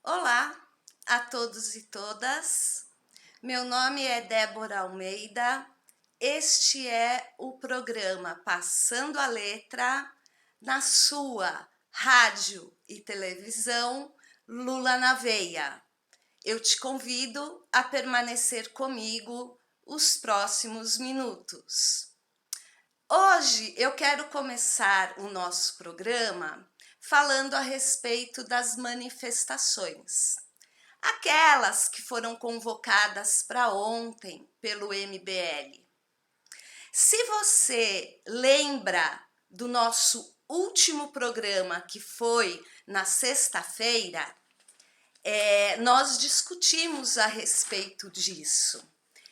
Olá a todos e todas, meu nome é Débora Almeida, este é o programa Passando a Letra na sua rádio e televisão Lula na Veia. Eu te convido a permanecer comigo os próximos minutos. Hoje eu quero começar o nosso programa falando a respeito das manifestações. Aquelas que foram convocadas para ontem pelo MBL. Se você lembra do nosso último programa, que foi na sexta-feira, nós discutimos a respeito disso.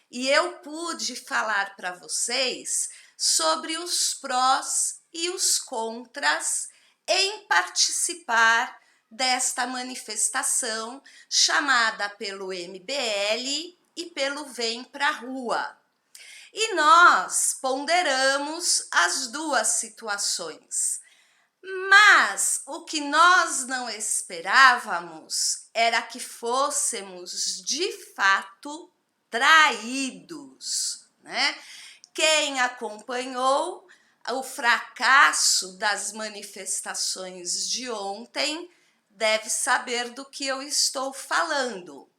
E eu pude falar para vocês sobre os prós e os contras em participar desta manifestação chamada pelo MBL e pelo Vem Pra Rua. E nós ponderamos as duas situações. Mas o que nós não esperávamos era que fôssemos de fato traídos, né? Quem acompanhou o fracasso das manifestações de ontem deve saber do que eu estou falando.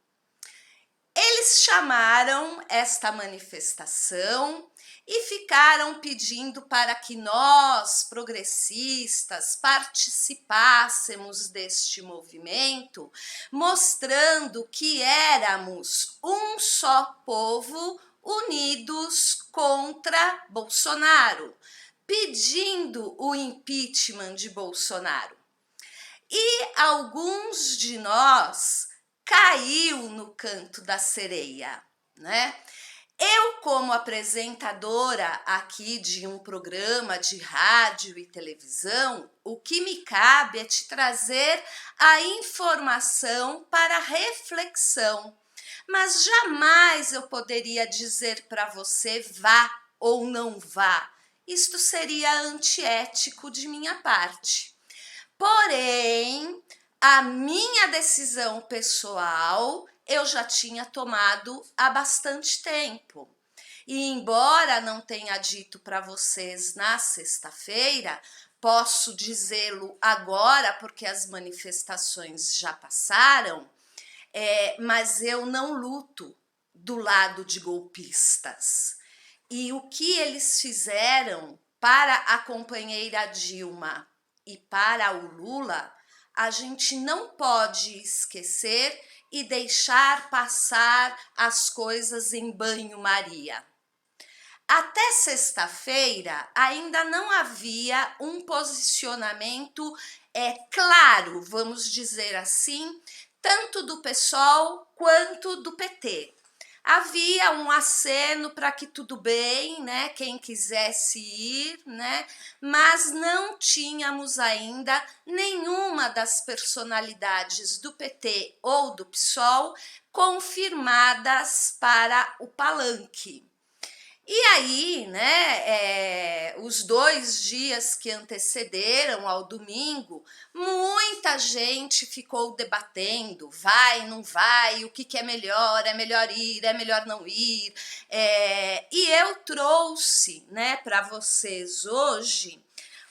Eles chamaram esta manifestação e ficaram pedindo para que nós, progressistas, participássemos deste movimento, mostrando que éramos um só povo unidos contra Bolsonaro, pedindo o impeachment de Bolsonaro. E alguns de nós caiu no canto da sereia, né? Eu, como apresentadora aqui de um programa de rádio e televisão, o que me cabe é te trazer a informação para reflexão. Mas jamais eu poderia dizer para você vá ou não vá. Isto seria antiético de minha parte. Porém, a minha decisão pessoal eu já tinha tomado há bastante tempo. E embora não tenha dito para vocês na sexta-feira, posso dizê-lo agora porque as manifestações já passaram, mas eu não luto do lado de golpistas. E o que eles fizeram para a companheira Dilma e para o Lula, a gente não pode esquecer e deixar passar as coisas em banho-maria. Até sexta-feira ainda não havia um posicionamento claro, vamos dizer assim, tanto do PSOL quanto do PT. Havia um aceno para que tudo bem, né? Quem quisesse ir, né? Mas não tínhamos ainda nenhuma das personalidades do PT ou do PSOL confirmadas para o palanque. E aí, né, os 2 dias que antecederam ao domingo, muita gente ficou debatendo, vai, não vai, o que é melhor ir, é melhor não ir. E eu trouxe, né, para vocês hoje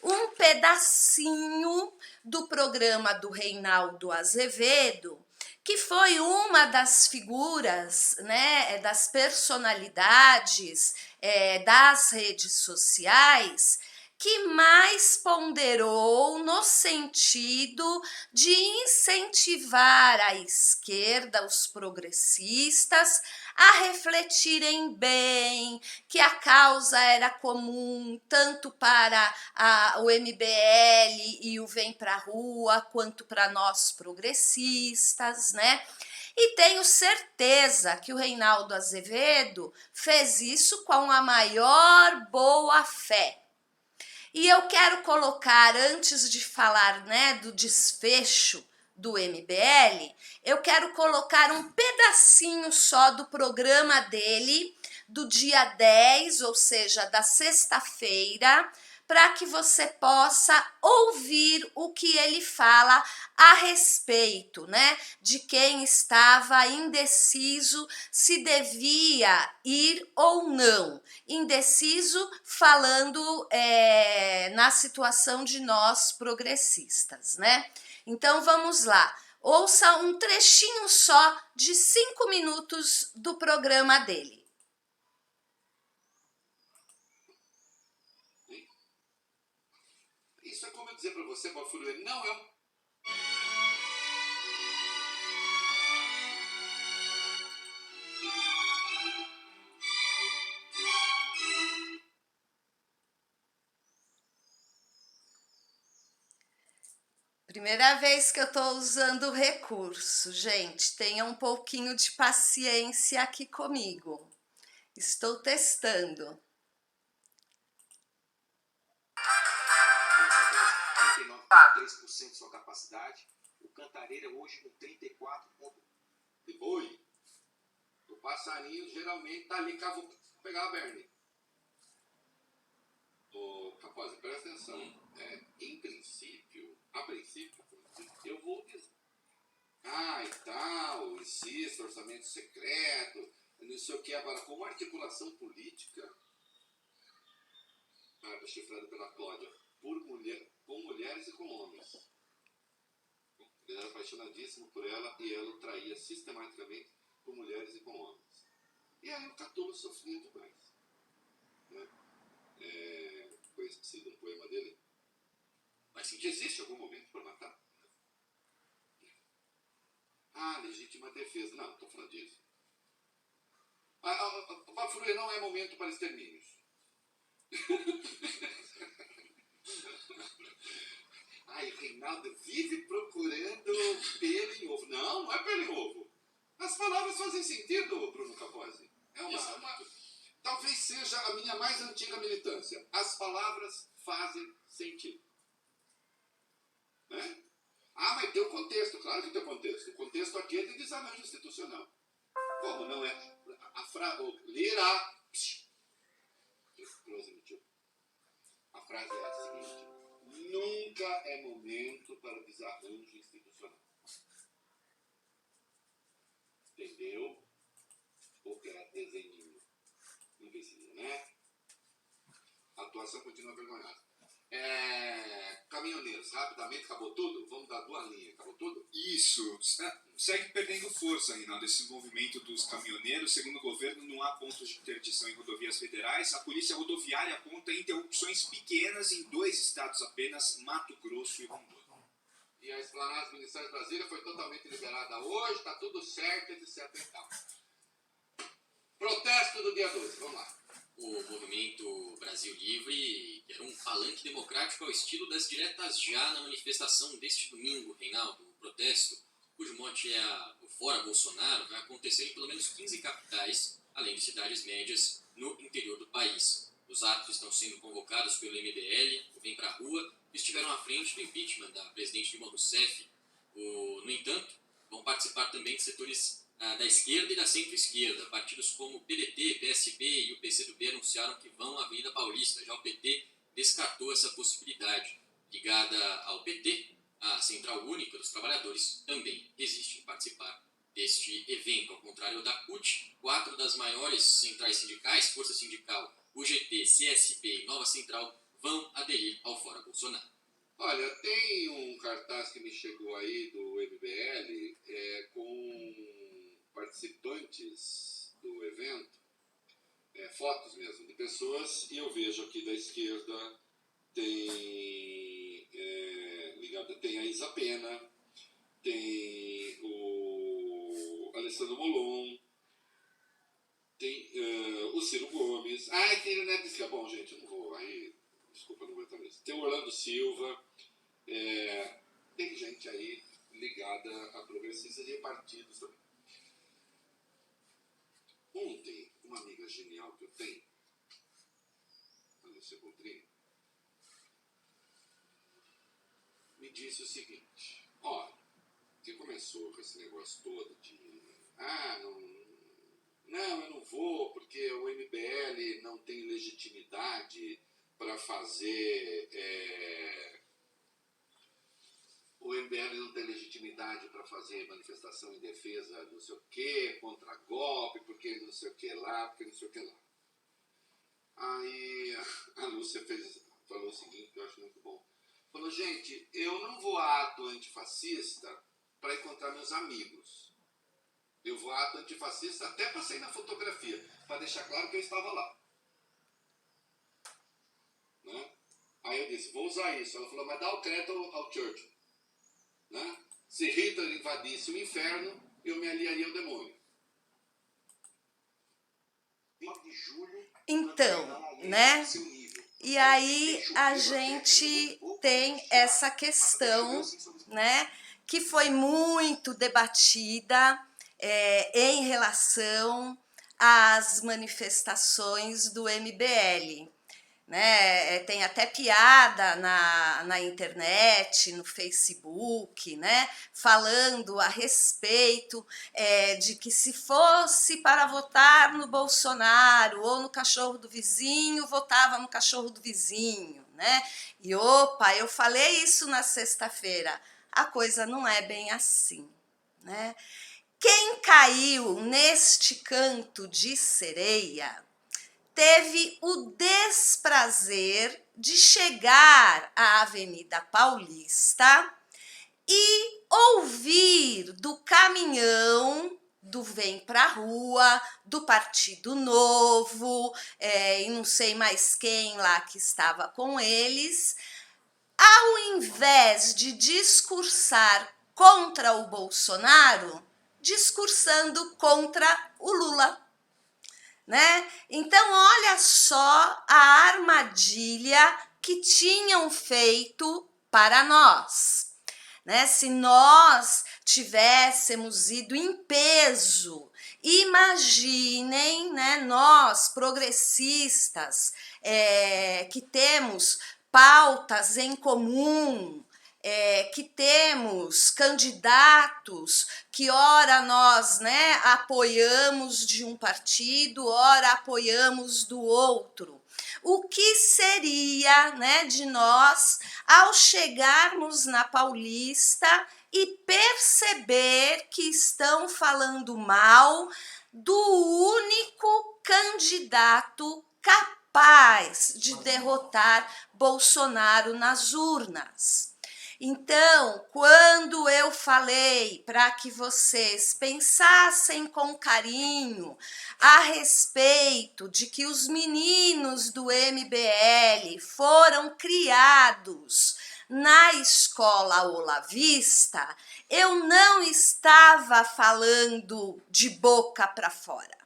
um pedacinho do programa do Reinaldo Azevedo, que foi uma das figuras, né, das personalidades das redes sociais que mais ponderou no sentido de incentivar a esquerda, os progressistas, a refletirem bem, que a causa era comum tanto para o MBL e o Vem Pra Rua, quanto para nós progressistas, né? E tenho certeza que o Reinaldo Azevedo fez isso com a maior boa-fé. E eu quero colocar, antes de falar, né, do desfecho do MBL, eu quero colocar um pedacinho só do programa dele, do dia 10, ou seja, da sexta-feira, para que você possa ouvir o que ele fala a respeito, né, de quem estava indeciso se devia ir ou não. Indeciso falando na situação de nós progressistas, né? Então vamos lá. Ouça um trechinho só de 5 minutos do programa dele. Isso é como eu dizer para você, Bafurê, não é um... Primeira vez que eu estou usando o recurso, gente, tenha um pouquinho de paciência aqui comigo. Estou testando. 39,3% de sua capacidade. O Cantareira hoje com 34 pontos de boi. O passarinho geralmente tá ali, vou pegar a Bernie. Rapaz, presta atenção. A princípio, eu vou dizer. E tal, existe orçamento secreto, não sei o que. Agora, como articulação política, chifrada pela Cláudia, com mulheres e com homens. Ele era apaixonadíssimo por ela e ela o traía sistematicamente com mulheres e com homens. E aí o Catulo sofria demais. Né? Conhecido um poema dele. Mas sim, existe algum momento para matar? Legítima defesa. Não, estou falando disso. Bafurê não é momento para extermínios. Reinaldo vive procurando pelo em ovo. Não é pelo em ovo. As palavras fazem sentido, Bruno Capozzi. Talvez seja a minha mais antiga militância. As palavras fazem sentido. Né? Mas tem o contexto, claro que tem o contexto. O contexto aqui é de desarranjo institucional. Como não é? Lira. A frase é a seguinte: nunca é momento para desarranjo institucional. Entendeu? Porque era desenho. Imbecil, né? A atuação continua vergonhosa. Caminhoneiros, rapidamente, acabou tudo? Vamos dar 2 linhas, acabou tudo? Isso. Segue perdendo força, Reinaldo, esse movimento dos caminhoneiros. Segundo o governo, não há pontos de interdição em rodovias federais. A polícia rodoviária aponta interrupções pequenas em 2 estados apenas, Mato Grosso e Rondônia. E a esplanada do Ministério de Brasília foi totalmente liberada hoje, está tudo certo, etc. e tal. Protesto do dia 12, vamos lá. O movimento Brasil Livre era um palanque democrático ao estilo das diretas já na manifestação deste domingo, Reinaldo. O protesto, cujo mote é o Fora Bolsonaro, vai acontecer em pelo menos 15 capitais, além de cidades médias no interior do país. Os atos estão sendo convocados pelo MBL, o Vem Pra Rua, que estiveram à frente do impeachment da presidente Dilma Rousseff. No entanto, vão participar também de setores da esquerda e da centro-esquerda. Partidos como PDT, PSB e o PCdoB anunciaram que vão à Avenida Paulista. Já o PT descartou essa possibilidade. Ligada ao PT, a Central Única dos Trabalhadores também resiste em participar deste evento. Ao contrário da CUT, 4 das maiores centrais sindicais, Força Sindical, UGT, CSP e Nova Central, vão aderir ao Fora Bolsonaro. Olha, tem um cartaz que me chegou aí do MBL com participantes do evento, fotos mesmo de pessoas, e eu vejo aqui da esquerda tem tem a Isa Pena, tem o Alessandro Molon, tem o Ciro Gomes. Tem o Neto disse que é bom, gente, eu não vou aí, desculpa, não vou entrar nisso. Tem o Orlando Silva, tem gente aí ligada a progressistas e partidos também. Ontem, uma amiga genial que eu tenho, a Lúcia Coutrinho, me disse o seguinte: olha, que começou com esse negócio todo de eu não vou porque o MBL não tem legitimidade para fazer... o MBL não tem legitimidade para fazer manifestação em defesa não sei o quê, contra golpe, porque não sei o que lá, porque não sei o que lá. Aí a Lúcia falou o seguinte, que eu acho muito bom. Falou, gente, eu não vou a ato antifascista para encontrar meus amigos. Eu vou a ato antifascista até para sair na fotografia, para deixar claro que eu estava lá. Né? Aí eu disse, vou usar isso. Ela falou, mas dá o crédito ao Churchill. Né? Se Hitler invadisse o inferno, eu me aliaria ao demônio. Então, né? E aí a gente tem essa questão, né, que foi muito debatida em relação às manifestações do MBL. Né? Tem até piada na internet, no Facebook, né? Falando a respeito de que se fosse para votar no Bolsonaro ou no cachorro do vizinho, votava no cachorro do vizinho, né? E opa, eu falei isso na sexta-feira, a coisa não é bem assim, né? Quem caiu neste canto de sereia teve o desprazer de chegar à Avenida Paulista e ouvir do caminhão do Vem Pra Rua, do Partido Novo, e não sei mais quem lá que estava com eles, ao invés de discursar contra o Bolsonaro, discursando contra o Lula. Né? Então, olha só a armadilha que tinham feito para nós. Né? Se nós tivéssemos ido em peso, imaginem, né, nós progressistas que temos pautas em comum, que temos candidatos que ora nós, né, apoiamos de um partido, ora apoiamos do outro. O que seria, né, de nós ao chegarmos na Paulista e perceber que estão falando mal do único candidato capaz de derrotar Bolsonaro nas urnas? Então, quando eu falei para que vocês pensassem com carinho a respeito de que os meninos do MBL foram criados na escola olavista, eu não estava falando de boca para fora,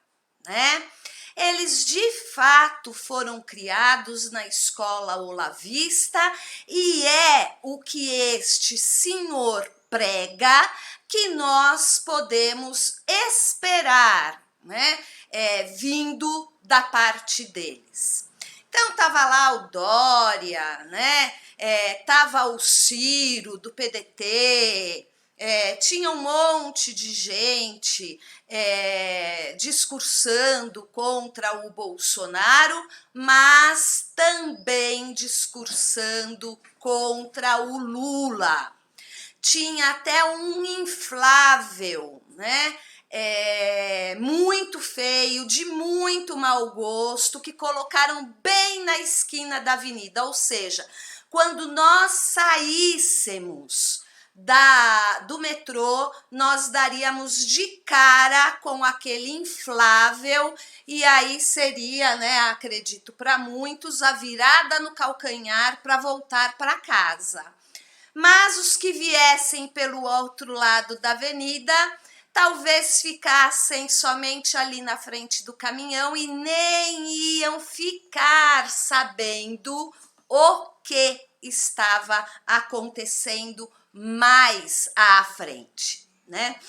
né? Eles de fato foram criados na escola olavista e é o que este senhor prega que nós podemos esperar, né, vindo da parte deles. Então tava lá o Dória, né, tava o Ciro do PDT, tinha um monte de gente discursando contra o Bolsonaro, mas também discursando contra o Lula. Tinha até um inflável, né? Muito feio, de muito mau gosto, que colocaram bem na esquina da avenida, ou seja, quando nós saíssemos do metrô, nós daríamos de cara com aquele inflável e aí seria, né, acredito para muitos, a virada no calcanhar para voltar para casa. Mas os que viessem pelo outro lado da avenida talvez ficassem somente ali na frente do caminhão e nem iam ficar sabendo o que estava acontecendo mais à frente, né?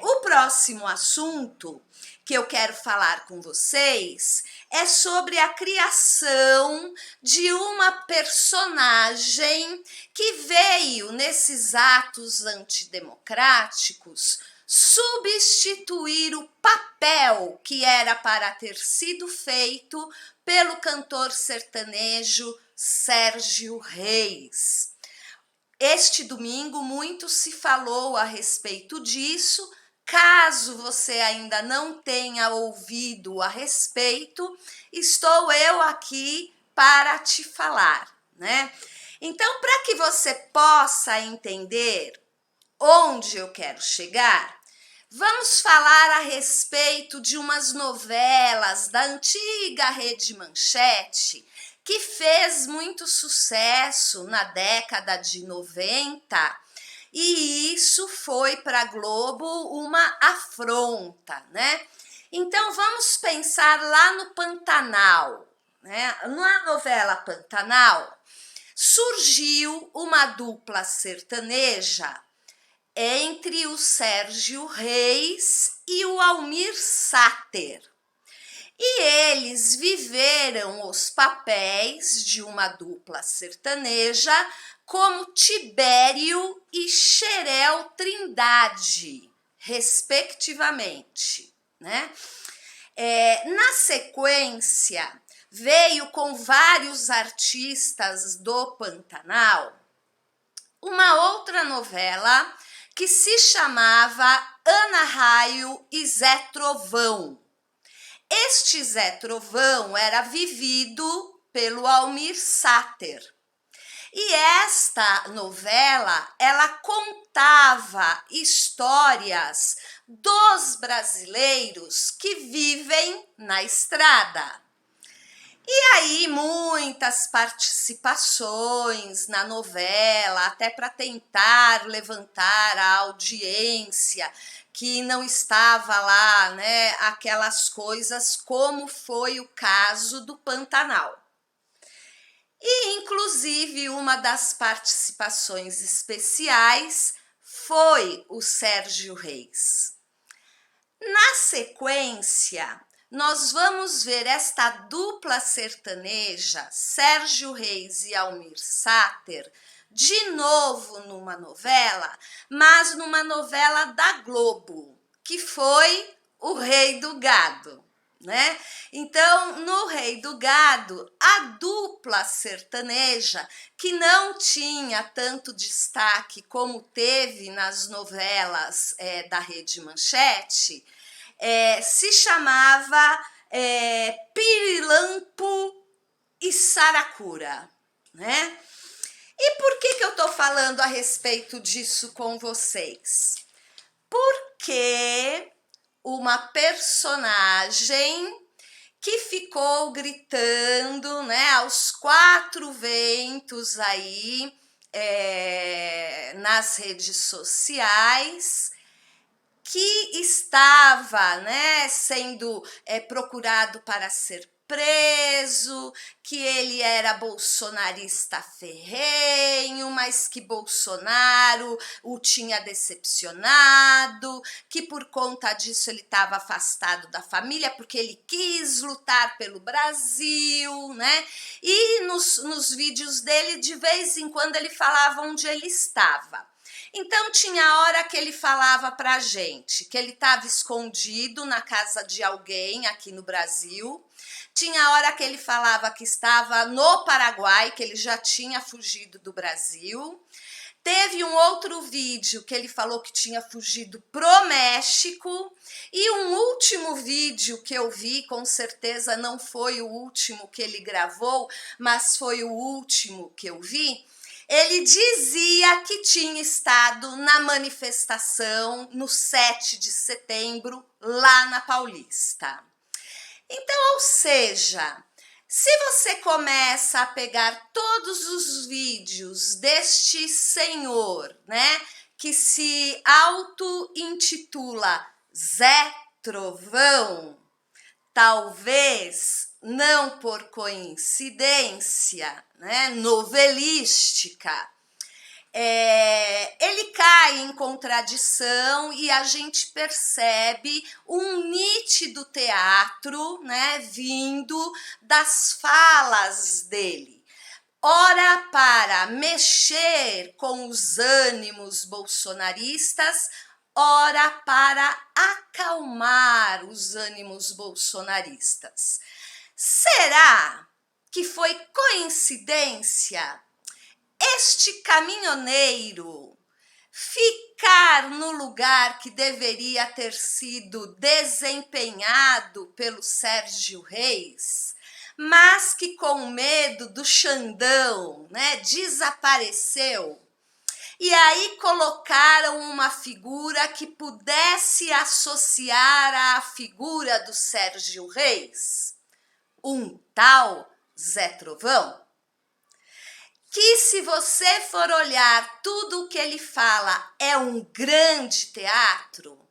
O próximo assunto que eu quero falar com vocês é sobre a criação de uma personagem que veio nesses atos antidemocráticos substituir o papel que era para ter sido feito pelo cantor sertanejo Sérgio Reis. Este domingo muito se falou a respeito disso. Caso você ainda não tenha ouvido a respeito, estou eu aqui para te falar, né? Então, para que você possa entender onde eu quero chegar, vamos falar a respeito de umas novelas da antiga Rede Manchete que fez muito sucesso na década de 90, e isso foi para a Globo uma afronta, né? Então vamos pensar lá no Pantanal, né? Na novela Pantanal surgiu uma dupla sertaneja entre o Sérgio Reis e o Almir Sater. E eles viveram os papéis de uma dupla sertaneja como Tibério e Xerel Trindade, respectivamente, né? Na sequência, veio com vários artistas do Pantanal uma outra novela que se chamava Ana Raio e Zé Trovão. Este Zé Trovão era vivido pelo Almir Sater. E esta novela, ela contava histórias dos brasileiros que vivem na estrada. E aí muitas participações na novela, até para tentar levantar a audiência que não estava lá, né, aquelas coisas, como foi o caso do Pantanal. E, inclusive, uma das participações especiais foi o Sérgio Reis. Na sequência, nós vamos ver esta dupla sertaneja, Sérgio Reis e Almir Sater, de novo numa novela, mas numa novela da Globo, que foi O Rei do Gado, né? Então, no Rei do Gado, a dupla sertaneja, que não tinha tanto destaque como teve nas novelas da Rede Manchete, se chamava Pirilampo e Saracura, né? E por que eu estou falando a respeito disso com vocês? Porque uma personagem que ficou gritando, né, aos quatro ventos aí nas redes sociais, que estava, né, sendo procurado para ser preso, que ele era bolsonarista ferrenho, mas que Bolsonaro o tinha decepcionado, que por conta disso ele estava afastado da família, porque ele quis lutar pelo Brasil, né? E nos vídeos dele, de vez em quando, ele falava onde ele estava. Então, tinha hora que ele falava pra gente que ele estava escondido na casa de alguém aqui no Brasil. Tinha hora que ele falava que estava no Paraguai, que ele já tinha fugido do Brasil. Teve um outro vídeo que ele falou que tinha fugido pro México. E um último vídeo que eu vi, com certeza não foi o último que ele gravou, mas foi o último que eu vi. Ele dizia que tinha estado na manifestação no 7 de setembro, lá na Paulista. Então, ou seja, se você começa a pegar todos os vídeos deste senhor, né, que se auto-intitula Zé Trovão, talvez não por coincidência, né, novelística, ele cai em contradição e a gente percebe um nítido teatro, né, vindo das falas dele. Ora para mexer com os ânimos bolsonaristas, ora para acalmar os ânimos bolsonaristas. Será que foi coincidência este caminhoneiro ficar no lugar que deveria ter sido desempenhado pelo Sérgio Reis, mas que com medo do Xandão, né, desapareceu? E aí colocaram uma figura que pudesse associar à figura do Sérgio Reis, um tal Zé Trovão, que se você for olhar tudo o que ele fala é um grande teatro,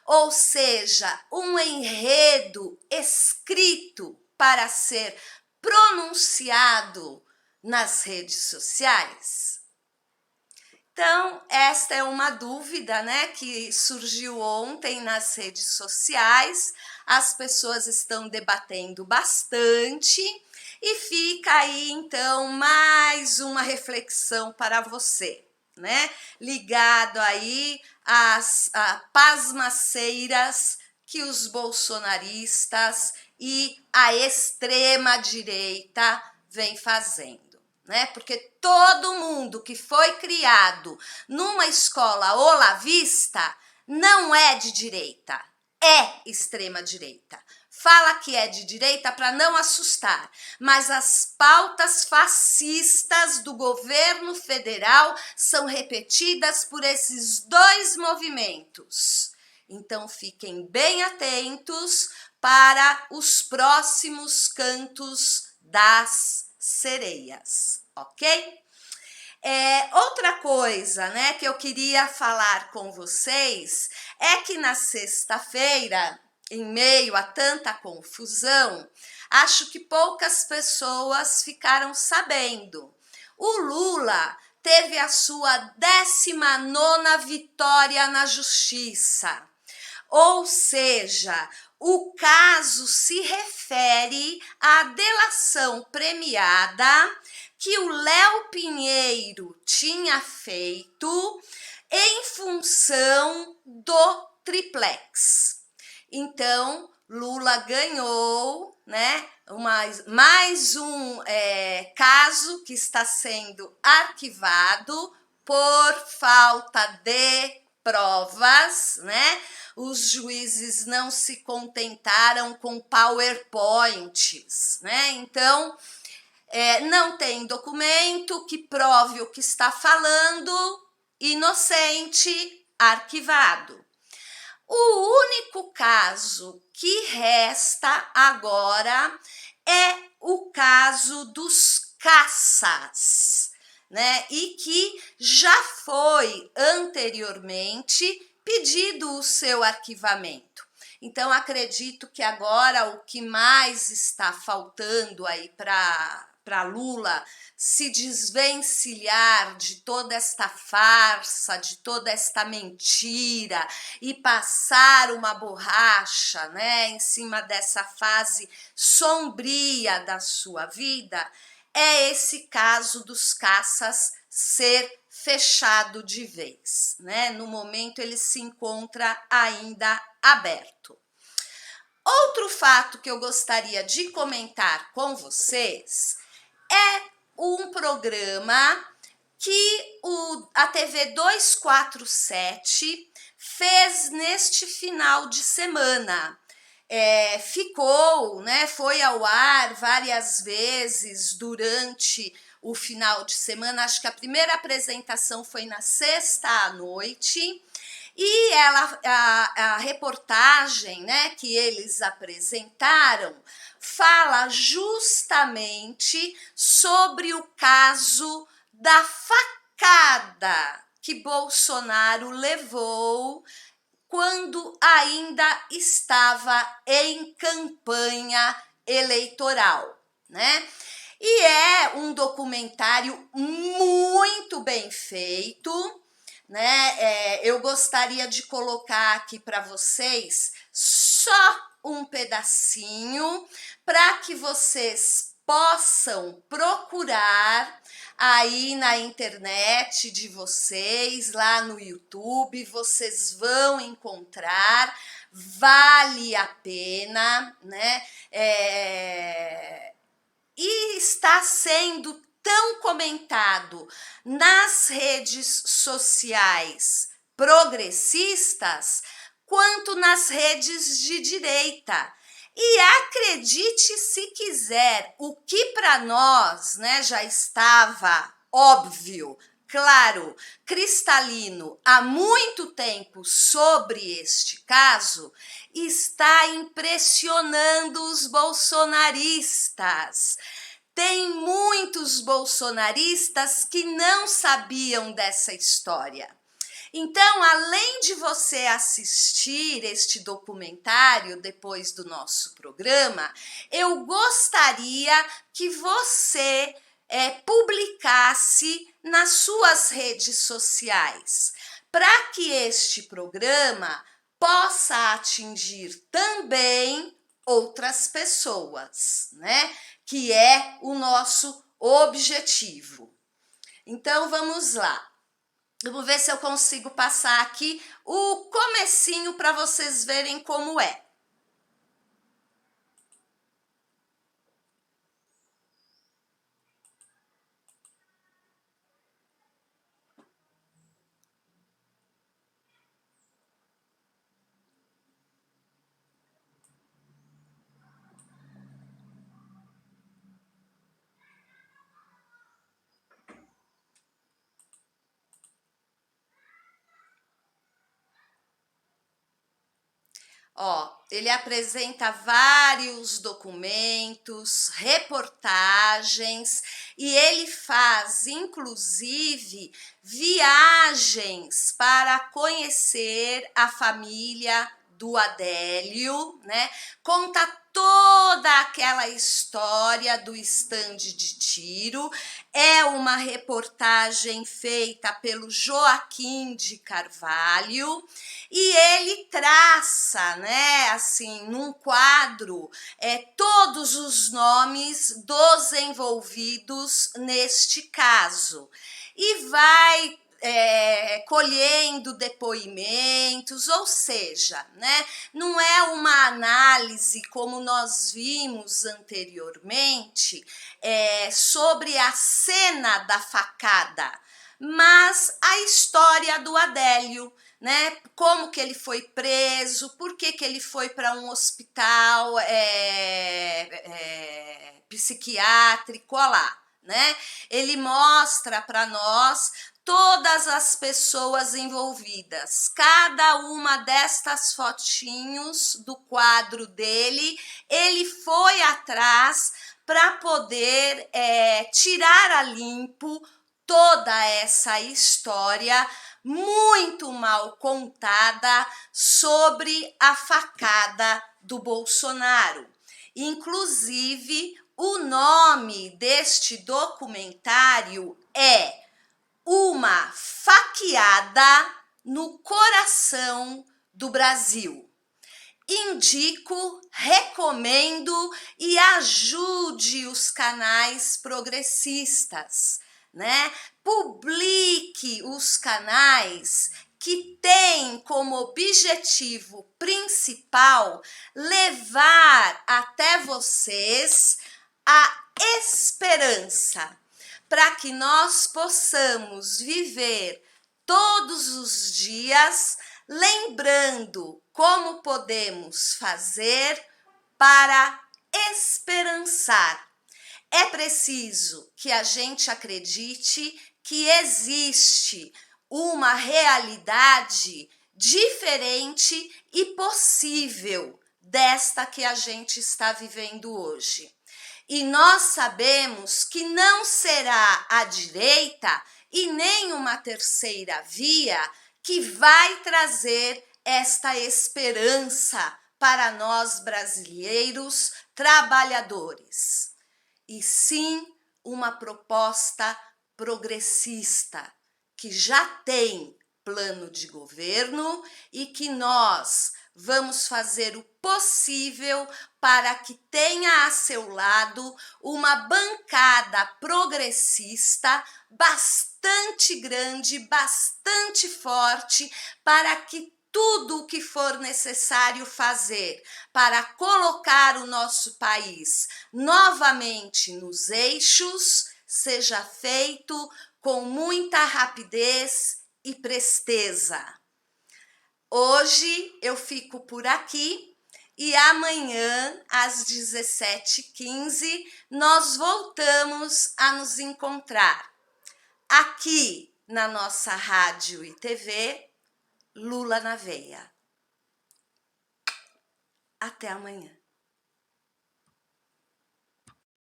ou seja, um enredo escrito para ser pronunciado nas redes sociais. Então, esta é uma dúvida, né, que surgiu ontem nas redes sociais. As pessoas estão debatendo bastante e fica aí, então, mais uma reflexão para você, né, ligado aí às pasmaceiras que os bolsonaristas e a extrema-direita vem fazendo. Né? Porque todo mundo que foi criado numa escola olavista não é de direita, é extrema-direita. Fala que é de direita para não assustar, mas as pautas fascistas do governo federal são repetidas por esses dois movimentos. Então fiquem bem atentos para os próximos cantos das sereias, ok? Outra coisa, né, que eu queria falar com vocês é que na sexta-feira, em meio a tanta confusão, acho que poucas pessoas ficaram sabendo. O Lula teve a sua 19ª vitória na justiça, ou seja, o caso se refere à delação premiada que o Léo Pinheiro tinha feito em função do triplex. Então, Lula ganhou, né, mais um caso que está sendo arquivado por falta de provas, né? Os juízes não se contentaram com PowerPoints, né? Então, não tem documento que prove o que está falando, inocente, arquivado. O único caso que resta agora é o caso dos caças, né? E que já foi anteriormente pedido o seu arquivamento. Então, acredito que agora o que mais está faltando aí para Lula se desvencilhar de toda esta farsa, de toda esta mentira e passar uma borracha, né, em cima dessa fase sombria da sua vida, é esse caso dos caças ser fechado de vez, né? No momento ele se encontra ainda aberto. Outro fato que eu gostaria de comentar com vocês é um programa que a TV 247 fez neste final de semana. Ficou, né, foi ao ar várias vezes durante o final de semana. Acho que a primeira apresentação foi na sexta à noite, e a reportagem, né, que eles apresentaram fala justamente sobre o caso da facada que Bolsonaro levou quando ainda estava em campanha eleitoral, né? E é um documentário muito bem feito, né? Eu gostaria de colocar aqui para vocês só um pedacinho para que vocês possam procurar aí na internet de vocês, lá no YouTube, vocês vão encontrar, vale a pena, né? E está sendo tão comentado nas redes sociais progressistas quanto nas redes de direita. E acredite se quiser, o que para nós, né, já estava óbvio, claro, cristalino há muito tempo sobre este caso, está impressionando os bolsonaristas. Tem muitos bolsonaristas que não sabiam dessa história. Então, além de você assistir este documentário depois do nosso programa, eu gostaria que você publicasse nas suas redes sociais, para que este programa possa atingir também outras pessoas, né? Que é o nosso objetivo. Então, vamos lá. Vamos ver se eu consigo passar aqui o comecinho para vocês verem como é. Ó, ele apresenta vários documentos, reportagens e ele faz, inclusive, viagens para conhecer a família do Adélio, né? Conta toda aquela história do estande de tiro. É uma reportagem feita pelo Joaquim de Carvalho e ele traça, né, assim, num quadro, todos os nomes dos envolvidos neste caso e vai colhendo depoimentos, ou seja, né, não é uma análise como nós vimos anteriormente sobre a cena da facada, mas a história do Adélio, né? Como que ele foi preso, por que que ele foi para um hospital psiquiátrico, olha lá, né? Ele mostra para nós todas as pessoas envolvidas, cada uma destas fotinhos do quadro dele, ele foi atrás para poder tirar a limpo toda essa história muito mal contada sobre a facada do Bolsonaro. Inclusive, o nome deste documentário é Uma Faqueada no Coração do Brasil. Indico, recomendo e ajude os canais progressistas, né? Publique os canais que têm como objetivo principal levar até vocês a esperança, para que nós possamos viver todos os dias lembrando como podemos fazer para esperançar. É preciso que a gente acredite que existe uma realidade diferente e possível desta que a gente está vivendo hoje. E nós sabemos que não será a direita e nem uma terceira via que vai trazer esta esperança para nós brasileiros trabalhadores, e sim uma proposta progressista que já tem plano de governo e que nós vamos fazer o possível para que tenha a seu lado uma bancada progressista bastante grande, bastante forte, para que tudo o que for necessário fazer para colocar o nosso país novamente nos eixos seja feito com muita rapidez e presteza. Hoje eu fico por aqui e amanhã, às 17h15, nós voltamos a nos encontrar aqui na nossa rádio e TV Lula na Veia. Até amanhã.